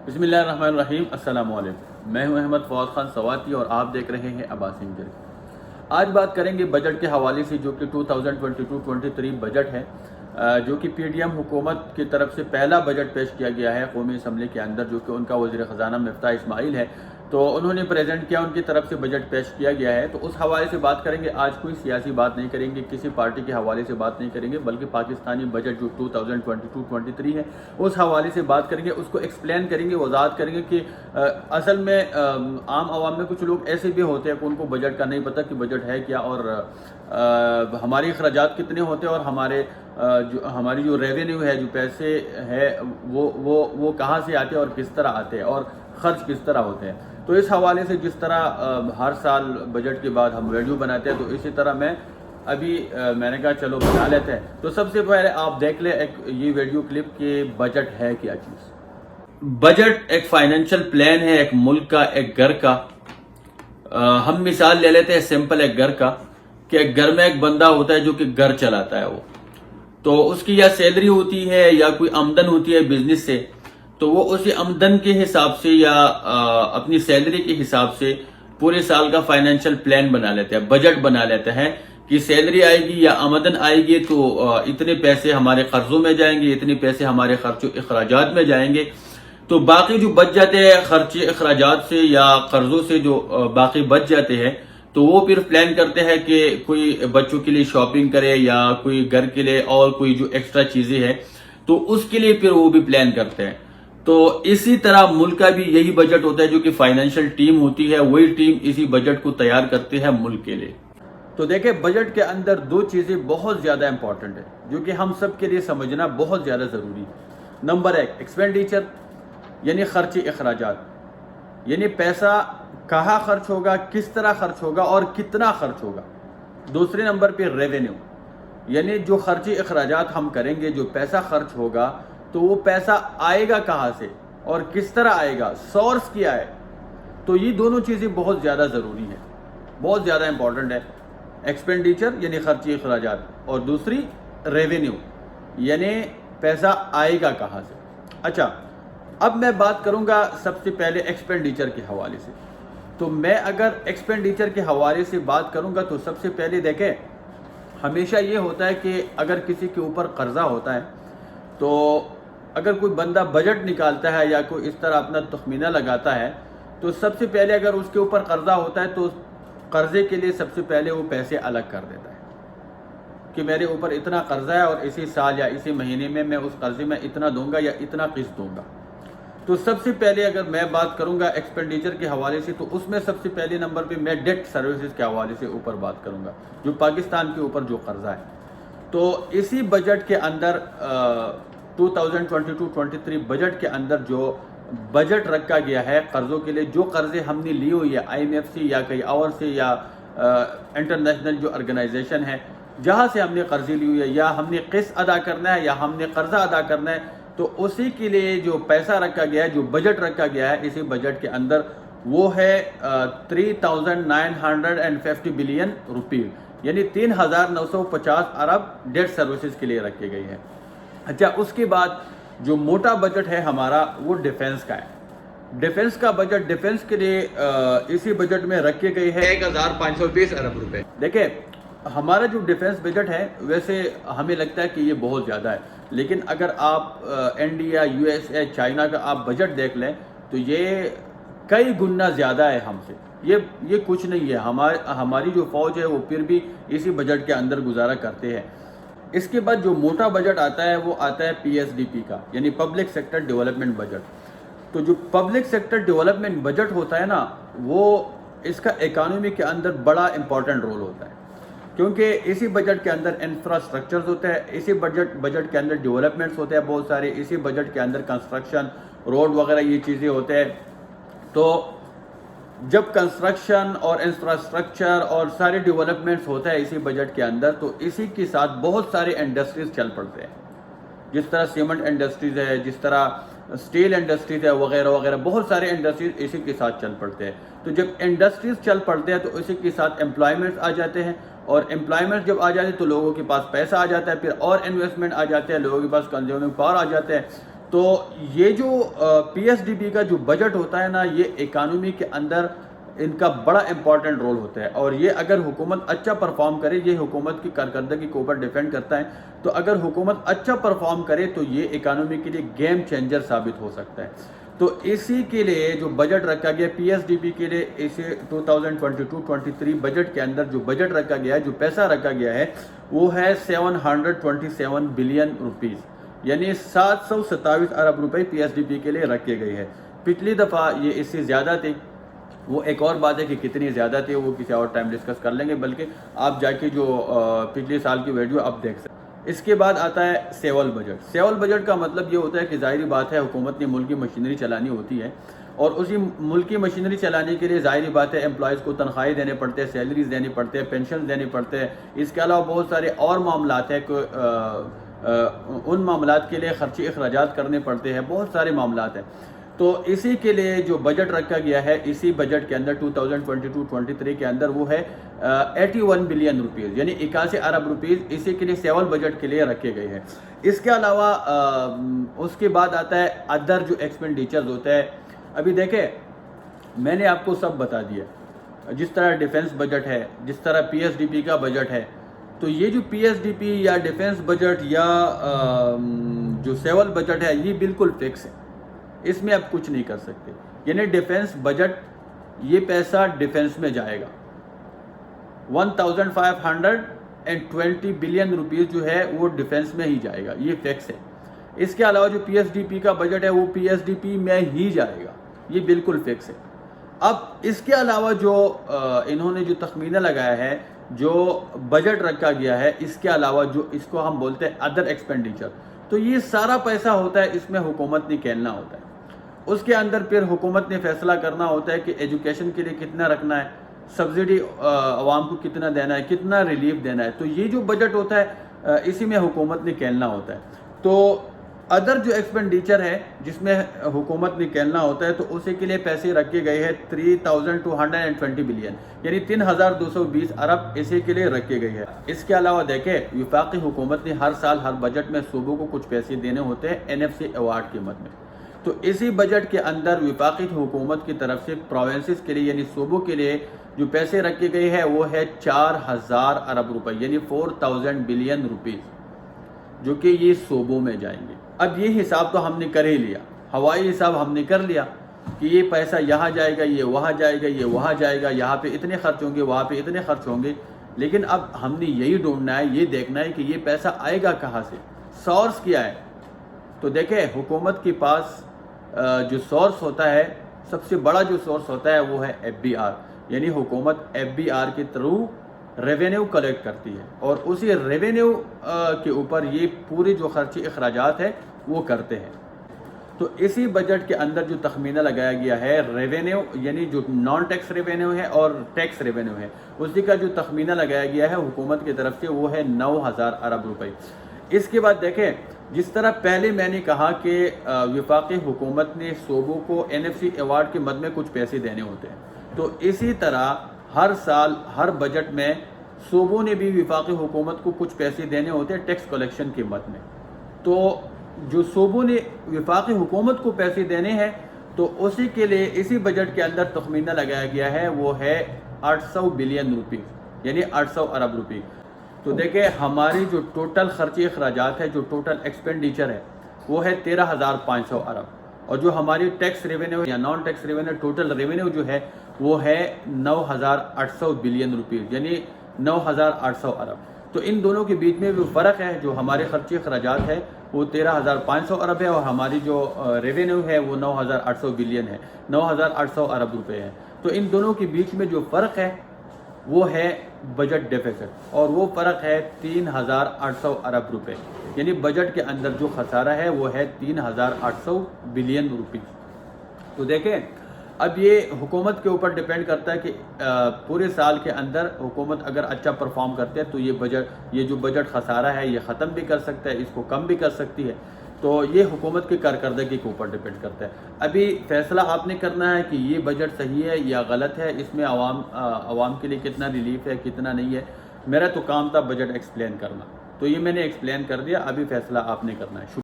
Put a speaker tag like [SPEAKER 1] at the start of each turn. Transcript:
[SPEAKER 1] بسم اللہ الرحمن الرحیم۔ السلام علیکم، میں ہوں احمد فواد خان سواتی اور آپ دیکھ رہے ہیں عباس انجر۔ آج بات کریں گے بجٹ کے حوالے سے، جو کہ 2022-23 بجٹ ہے، جو کہ پی ڈی ایم حکومت کی طرف سے پہلا بجٹ پیش کیا گیا ہے قومی اسمبلی کے اندر، جو کہ ان کا وزیر خزانہ مفتاح اسماعیل ہے، تو انہوں نے پریزنٹ کیا، ان کی طرف سے بجٹ پیش کیا گیا ہے۔ تو اس حوالے سے بات کریں گے۔ آج کوئی سیاسی بات نہیں کریں گے، کسی پارٹی کے حوالے سے بات نہیں کریں گے، بلکہ پاکستانی بجٹ جو 2022-23 ہے اس حوالے سے بات کریں گے، اس کو ایکسپلین کریں گے، وضاحت کریں گے کہ اصل میں عام عوام میں کچھ لوگ ایسے بھی ہوتے ہیں کہ ان کو بجٹ کا نہیں پتہ کہ بجٹ ہے کیا، اور ہماری اخراجات کتنے ہوتے ہیں، اور ہماری جو ریونیو ہے، جو پیسے ہے، وہ کہاں سے آتے ہیں اور کس طرح آتے ہیں، اور خرچ کس طرح ہوتے ہیں۔ تو اس حوالے سے جس طرح ہر سال بجٹ کے بعد ہم ویڈیو بناتے ہیں، تو اسی طرح میں نے کہا چلو بنا لیتے ہیں۔ تو سب سے پہلے آپ دیکھ لیں یہ ویڈیو کلپ کہ بجٹ ہے کیا چیز۔ بجٹ ایک فائنینشل پلان ہے ایک ملک کا، ایک گھر کا۔ ہم مثال لے لیتے ہیں سمپل ایک گھر کا، کہ ایک گھر میں ایک بندہ ہوتا ہے جو کہ گھر چلاتا ہے، وہ تو اس کی یا سیلری ہوتی ہے یا کوئی آمدن ہوتی ہے بزنس سے، تو وہ اسی آمدن کے حساب سے یا اپنی سیلری کے حساب سے پورے سال کا فائنینشل پلان بنا لیتے ہیں، بجٹ بنا لیتے ہیں کہ سیلری آئے گی یا آمدن آئے گی تو اتنے پیسے ہمارے قرضوں میں جائیں گے، اتنے پیسے ہمارے خرچ و اخراجات میں جائیں گے، تو باقی جو بچ جاتے ہیں خرچ اخراجات سے یا قرضوں سے، جو باقی بچ جاتے ہیں، تو وہ پھر پلان کرتے ہیں کہ کوئی بچوں کے لیے شاپنگ کرے یا کوئی گھر کے لیے اور کوئی جو ایکسٹرا چیزیں ہیں، تو اس کے لیے پھر وہ بھی پلان کرتے ہیں۔ تو اسی طرح ملک کا بھی یہی بجٹ ہوتا ہے، جو کہ فائنینشل ٹیم ہوتی ہے، وہی ٹیم اسی بجٹ کو تیار کرتی ہے ملک کے لیے۔ تو دیکھیں بجٹ کے اندر دو چیزیں بہت زیادہ امپورٹنٹ ہیں، جو کہ ہم سب کے لیے سمجھنا بہت زیادہ ضروری ہے۔ نمبر 1 ایکسپینڈیچر، یعنی خرچ اخراجات، یعنی پیسہ کہاں خرچ ہوگا، کس طرح خرچ ہوگا اور کتنا خرچ ہوگا۔ دوسرے نمبر پہ ریونیو، یعنی جو خرچی اخراجات ہم کریں گے، جو پیسہ خرچ ہوگا، تو وہ پیسہ آئے گا کہاں سے اور کس طرح آئے گا، سورس کیا ہے۔ تو یہ دونوں چیزیں بہت زیادہ ضروری ہیں، بہت زیادہ امپورٹنٹ ہے۔ ایکسپینڈیچر یعنی خرچی اخراجات، اور دوسری ریونیو یعنی پیسہ آئے گا کہاں سے۔ اچھا، اب میں بات کروں گا سب سے پہلے ایکسپینڈیچر کے حوالے سے۔ تو میں اگر ایکسپینڈیچر کے حوالے سے بات کروں گا، تو سب سے پہلے دیکھیں ہمیشہ یہ ہوتا ہے کہ اگر کسی کے اوپر قرضہ ہوتا ہے، تو اگر کوئی بندہ بجٹ نکالتا ہے یا کوئی اس طرح اپنا تخمینہ لگاتا ہے، تو سب سے پہلے اگر اس کے اوپر قرضہ ہوتا ہے تو قرضے کے لیے سب سے پہلے وہ پیسے الگ کر دیتا ہے کہ میرے اوپر اتنا قرضہ ہے اور اسی سال یا اسی مہینے میں اس قرضے میں اتنا دوں گا یا اتنا قسط دوں گا۔ تو سب سے پہلے اگر میں بات کروں گا ایکسپینڈیچر کے حوالے سے، تو اس میں سب سے پہلے نمبر پہ میں ڈیٹ سروسز کے حوالے سے اوپر بات کروں گا، جو پاکستان کے اوپر جو قرضہ ہے۔ تو اسی بجٹ کے اندر 2022-23 بجٹ کے اندر جو بجٹ رکھا گیا ہے قرضوں کے لیے، جو قرضے ہم نے لی ہوئی ہے IMF سے یا کہیں اور سے یا انٹرنیشنل جو آرگنائزیشن ہے جہاں سے ہم نے قرضے لی ہوئی ہے، یا ہم نے قسط ادا کرنا ہے یا ہم نے قرضہ ادا کرنا ہے، تو اسی کے لیے جو پیسہ رکھا گیا ہے، جو بجٹ رکھا گیا ہے اسی بجٹ کے اندر، وہ ہے 3950 بلین روپے، یعنی 3950 ارب ڈیٹ سروسز کے لیے رکھے گئی ہے۔ اچھا، اس کے بعد جو موٹا بجٹ ہے ہمارا، وہ ڈیفنس کا ہے۔ ڈیفنس کا بجٹ ڈیفنس کے لیے اسی بجٹ میں رکھے گئی ہے 1520 ارب روپے۔ دیکھیں ہمارا جو ڈیفنس بجٹ ہے، ویسے ہمیں لگتا ہے کہ یہ بہت زیادہ ہے، لیکن اگر آپ انڈیا، USA، چائنا کا آپ بجٹ دیکھ لیں، تو یہ کئی گنا زیادہ ہے ہم سے۔ یہ کچھ نہیں ہے، ہماری جو فوج ہے وہ پھر بھی اسی بجٹ کے اندر گزارا کرتے ہیں۔ اس کے بعد جو موٹا بجٹ آتا ہے، وہ آتا ہے PSDP کا، یعنی پبلک سیکٹر ڈیولپمنٹ بجٹ۔ تو جو پبلک سیکٹر ڈیولپمنٹ بجٹ ہوتا ہے نا، وہ اس کا اکانومی کے اندر بڑا امپورٹنٹ رول ہوتا ہے، کیونکہ اسی بجٹ کے اندر انفراسٹرکچرز ہوتے ہیں، اسی بجٹ کے اندر ڈیولپمنٹس ہوتے ہیں بہت سارے، اسی بجٹ کے اندر کنسٹرکشن، روڈ وغیرہ یہ چیزیں ہوتے ہیں۔ تو جب کنسٹرکشن اور انفراسٹرکچر اور سارے ڈیولپمنٹس ہوتا ہے اسی بجٹ کے اندر، تو اسی کے ساتھ بہت سارے انڈسٹریز چل پڑتے ہیں، جس طرح سیمنٹ انڈسٹریز ہے، جس طرح اسٹیل انڈسٹریز ہے، وغیرہ وغیرہ، بہت سارے انڈسٹریز اسی کے ساتھ چل پڑتے ہیں۔ تو جب انڈسٹریز چل پڑتے ہیں تو اسی کے ساتھ امپلائمنٹس آ جاتے ہیں، اور امپلائمنٹ جب آ جاتے ہیں تو لوگوں کے پاس پیسہ آ جاتا ہے، پھر اور انویسٹمنٹ آ جاتے ہیں، لوگوں کے پاس کنزیومنگ پاور آ جاتے ہیں۔ تو یہ جو پی ایس ڈی پی کا جو بجٹ ہوتا ہے نا، یہ اکانومی کے اندر ان کا بڑا امپورٹنٹ رول ہوتا ہے، اور یہ اگر حکومت اچھا پرفارم کرے، یہ حکومت کی کارکردگی کے اوپر ڈیپینڈ کرتا ہے، تو اگر حکومت اچھا پرفارم کرے تو یہ اکانومی کے لیے گیم چینجر ثابت ہو سکتا ہے۔ تو اسی کے لیے جو بجٹ رکھا گیا پی ایس ڈی پی کے لیے، اسے 2022-23 بجٹ کے اندر جو بجٹ رکھا گیا ہے، جو پیسہ رکھا گیا ہے، وہ ہے 727 بلین روپیز، یعنی 727 ارب روپے پی ایس ڈی پی کے لیے رکھے گئے ہیں۔ پچھلی دفعہ یہ اس سے زیادہ تھی، وہ ایک اور بات ہے کہ کتنی زیادہ تھی وہ کسی اور ٹائم ڈسکس کر لیں گے، بلکہ آپ جا کے جو پچھلے سال کی ویڈیو آپ دیکھ سکتے ہیں۔ اس کے بعد آتا ہے سیول بجٹ۔ سیول بجٹ کا مطلب یہ ہوتا ہے کہ ظاہری بات ہے حکومت نے ملکی مشینری چلانی ہوتی ہے، اور اسی ملکی مشینری چلانے کے لیے ظاہری بات ہے امپلائیز کو تنخواہیں دینے پڑتے ہیں، سیلریز دینے پڑتے ہیں، پینشن دینے پڑتے ہیں۔ اس کے علاوہ بہت سارے اور معاملات ہیں کہ ان معاملات کے لیے خرچی اخراجات کرنے پڑتے ہیں، بہت سارے معاملات ہیں۔ تو اسی کے لیے جو بجٹ رکھا گیا ہے اسی بجٹ کے اندر 2022-23 کے اندر، وہ ہے 81 بلین روپیز، یعنی 81 ارب روپیز اسی کے لیے سیول بجٹ کے لیے رکھے گئے ہیں۔ اس کے علاوہ اس کے بعد آتا ہے ادر جو ایکسپینڈیچرز ہوتا ہے۔ ابھی دیکھیں، میں نے آپ کو سب بتا دیا، جس طرح ڈیفنس بجٹ ہے، جس طرح پی ایس ڈی پی کا بجٹ ہے، تو یہ جو پی ایس ڈی پی یا ڈیفنس بجٹ یا جو سیول بجٹ ہے، یہ بالکل فکس ہے، اس میں آپ کچھ نہیں کر سکتے۔ یعنی ڈیفنس بجٹ، یہ پیسہ ڈیفنس میں جائے گا، 1520 بلین روپیز جو ہے وہ ڈیفنس میں ہی جائے گا، یہ فکس ہے۔ اس کے علاوہ جو پی ایس ڈی پی کا بجٹ ہے وہ پی ایس ڈی پی میں ہی جائے گا، یہ بالکل فکس ہے۔ اب اس کے علاوہ جو انہوں نے جو تخمینہ لگایا ہے، جو بجٹ رکھا گیا ہے، اس کے علاوہ جو اس کو ہم بولتے ہیں ادر ایکسپینڈیچر، تو یہ سارا پیسہ ہوتا ہے، اس میں حکومت نے کھیلنا ہوتا ہے۔ اس کے اندر پھر حکومت نے فیصلہ کرنا ہوتا ہے کہ ایجوکیشن کے لیے کتنا رکھنا ہے، سبسڈی عوام کو کتنا دینا ہے، کتنا ریلیف دینا ہے، تو یہ جو بجٹ ہوتا ہے اسی میں حکومت نے کھیلنا ہوتا ہے۔ تو ادر جو ایکسپینڈیچر ہے جس میں حکومت نے کھیلنا ہوتا ہے، تو اسی کے لیے پیسے رکھے گئے ہیں 3220 بلین، یعنی 3220 ارب اسی کے لیے رکھے گئے ہیں۔ اس کے علاوہ دیکھیں، وفاقی حکومت نے ہر سال ہر بجٹ میں صوبوں کو کچھ پیسے دینے ہوتے ہیں NFC ایوارڈ کے مد میں، تو اسی بجٹ کے اندر وفاقی حکومت کی طرف سے پروونسز کے لیے یعنی صوبوں کے لیے جو پیسے رکھے گئے ہیں وہ ہے 4000 ارب روپے، یعنی 4000 بلین روپیز، جو کہ یہ صوبوں میں جائیں گے۔ اب یہ حساب تو ہم نے کر ہی لیا، ہوائی حساب ہم نے کر لیا کہ یہ پیسہ یہاں جائے گا، یہ وہاں جائے گا، یہ وہاں جائے گا، یہاں پہ اتنے خرچ ہوں گے، وہاں پہ اتنے خرچ ہوں گے، لیکن اب ہم نے یہی ڈھونڈنا ہے، یہ دیکھنا ہے کہ یہ پیسہ آئے گا کہاں سے، سورس کیا ہے۔ تو دیکھیں، حکومت کے پاس جو سورس ہوتا ہے، سب سے بڑا جو سورس ہوتا ہے وہ ہے FBR، یعنی حکومت FBR کے تھرو ریونیو کلیکٹ کرتی ہے، اور اسی ریونیو کے اوپر یہ پوری جو خرچی اخراجات ہے وہ کرتے ہیں۔ تو اسی بجٹ کے اندر جو تخمینہ لگایا گیا ہے ریونیو، یعنی جو نان ٹیکس ریونیو ہے اور ٹیکس ریونیو ہے، اسی کا جو تخمینہ لگایا گیا ہے حکومت کی طرف سے وہ ہے 9000 ارب روپے۔ اس کے بعد دیکھیں، جس طرح پہلے میں نے کہا کہ وفاقی حکومت نے صوبوں کو NFC ایوارڈ کے مد میں کچھ پیسے دینے ہوتے ہیں، تو اسی طرح ہر سال ہر بجٹ میں صوبوں نے بھی وفاقی حکومت کو کچھ پیسے دینے ہوتے ہیں ٹیکس کلیکشن کے مد میں۔ تو جو صوبوں نے وفاقی حکومت کو پیسے دینے ہیں، تو اسی کے لیے اسی بجٹ کے اندر تخمینہ لگایا گیا ہے، وہ ہے 800 بلین روپیز، یعنی 800 ارب روپے۔ تو دیکھیں، ہماری جو ٹوٹل خرچی اخراجات ہے، جو ٹوٹل ایکسپینڈیچر ہے، وہ ہے 13500 ارب، اور جو ہماری ٹیکس ریونیو یا non tax revenue total revenue جو ہے وہ ہے 9800 بلین روپیز، یعنی 9800 ارب۔ تو ان دونوں کے بیچ میں بھی فرق ہے، جو ہمارے خرچی اخراجات ہے وہ 13500 ارب ہے، اور ہماری جو ریونیو ہے وہ 9800 بلین ہے، 9800 ارب روپے ہے۔ تو ان دونوں کے بیچ میں جو فرق ہے وہ ہے بجٹ ڈیفیسٹ، اور وہ فرق ہے 3800 ارب روپے، یعنی بجٹ کے اندر جو خسارہ ہے وہ ہے 3800 بلین روپے۔ تو دیکھیں، اب یہ حکومت کے اوپر ڈیپینڈ کرتا ہے کہ پورے سال کے اندر حکومت اگر اچھا پرفارم کرتے ہیں تو یہ جو بجٹ خسارہ ہے یہ ختم بھی کر سکتا ہے، اس کو کم بھی کر سکتی ہے۔ تو یہ حکومت کی کارکردگی کے اوپر ڈیپینڈ کرتا ہے۔ ابھی فیصلہ آپ نے کرنا ہے کہ یہ بجٹ صحیح ہے یا غلط ہے، اس میں عوام کے لیے کتنا ریلیف ہے، کتنا نہیں ہے۔ میرا تو کام تھا بجٹ ایکسپلین کرنا، تو یہ میں نے ایکسپلین کر دیا، ابھی فیصلہ آپ نے کرنا ہے۔